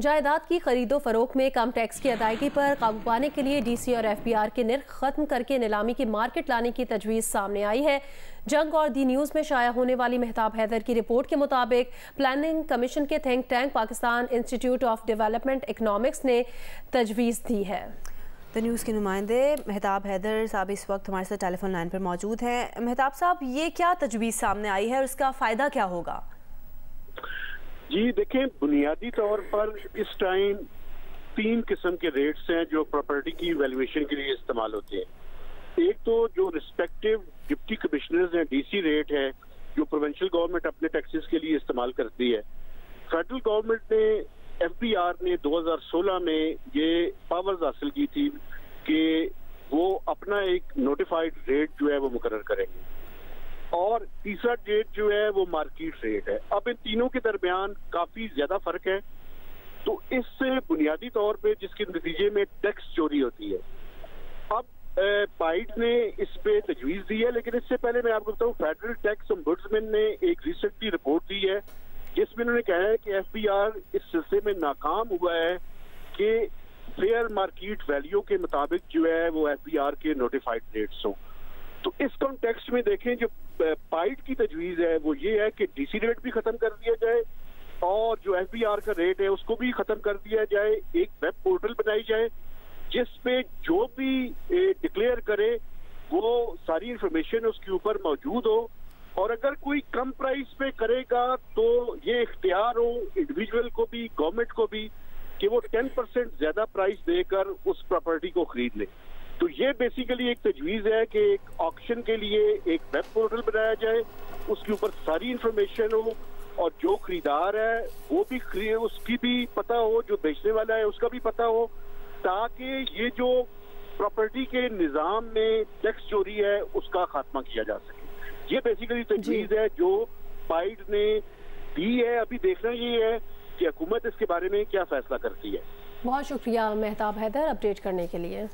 جائیداد کی خرید و فروخت میں کم ٹیکس کی ادائیگی پر قابو پانے کے لیے ڈی سی اور ایف بی آر کے نرخ ختم کر کے نیلامی کی مارکیٹ لانے کی تجویز سامنے آئی ہے۔ جنگ اور دی نیوز میں شائع ہونے والی مہتاب حیدر کی رپورٹ کے مطابق پلاننگ کمیشن کے تھنک ٹینک پاکستان انسٹی ٹیوٹ آف ڈیولپمنٹ اکنامکس نے تجویز دی ہے۔ دی نیوز کے نمائندے مہتاب حیدر صاحب اس وقت ہمارے ساتھ ٹیلی فون لائن پر موجود ہیں۔ مہتاب صاحب، یہ کیا تجویز سامنے آئی ہے اور اس کا فائدہ کیا ہوگا؟ جی دیکھیں، بنیادی طور پر اس ٹائم 3 قسم کے ریٹس ہیں جو پراپرٹی کی ویلیویشن کے لیے استعمال ہوتے ہیں۔ ایک تو جو ریسپیکٹیو ڈپٹی کمشنرز ہیں، ڈی سی ریٹ ہے جو پروونشل گورنمنٹ اپنے ٹیکسز کے لیے استعمال کرتی ہے۔ فیڈرل گورنمنٹ نے ایف بی آر نے 2016 میں یہ پاورز حاصل کی تھی کہ وہ اپنا ایک نوٹیفائڈ ریٹ جو ہے وہ مقرر کریں گے، اور تیسرا ریٹ جو ہے وہ مارکیٹ ریٹ ہے۔ اب ان تینوں کے درمیان کافی زیادہ فرق ہے، تو اس سے بنیادی طور پہ جس کے نتیجے میں ٹیکس چوری ہوتی ہے۔ اب بائیڈ نے اس پہ تجویز دی ہے، لیکن اس سے پہلے میں آپ کو بتاؤں فیڈرل ٹیکس امبڈسمین نے ایک ریسنٹلی رپورٹ دی ہے جس میں انہوں نے کہا ہے کہ ایف بی آر اس سلسلے میں ناکام ہوا ہے کہ فیئر مارکیٹ ویلیو کے مطابق جو ہے وہ ایف بی آر کے نوٹیفائڈ ریٹس ہوں۔ تو اس کانٹیکسٹ میں دیکھیں جو بائیڈ کی تجویز ہے وہ یہ ہے کہ ڈی سی ریٹ بھی ختم کر دیا جائے اور جو ایف بی آر کا ریٹ ہے اس کو بھی ختم کر دیا جائے۔ ایک ویب پورٹل بنائی جائے جس پہ جو بھی ڈکلیئر کرے وہ ساری انفارمیشن اس کے اوپر موجود ہو، اور اگر کوئی کم پرائس پہ کرے گا تو یہ اختیار ہو انڈیویجول کو بھی، گورنمنٹ کو بھی، کہ وہ 10% زیادہ پرائس دے کر اس پراپرٹی کو خرید لے۔ تو یہ بیسیکلی ایک تجویز ہے کہ ایک آکشن کے لیے ایک ویب پورٹل بنایا جائے، اس کے اوپر ساری انفارمیشن ہو، اور جو خریدار ہے وہ بھی اس کی بھی پتہ ہو، جو بیچنے والا ہے اس کا بھی پتہ ہو، تاکہ یہ جو پراپرٹی کے نظام میں ٹیکس چوری ہے اس کا خاتمہ کیا جا سکے۔ یہ بیسیکلی تجویز ہے جو بائیڈ نے دی ہے۔ ابھی دیکھنا یہ ہے کہ حکومت اس کے بارے میں کیا فیصلہ کرتی ہے۔ بہت شکریہ مہتاب حیدر اپڈیٹ کرنے کے لیے۔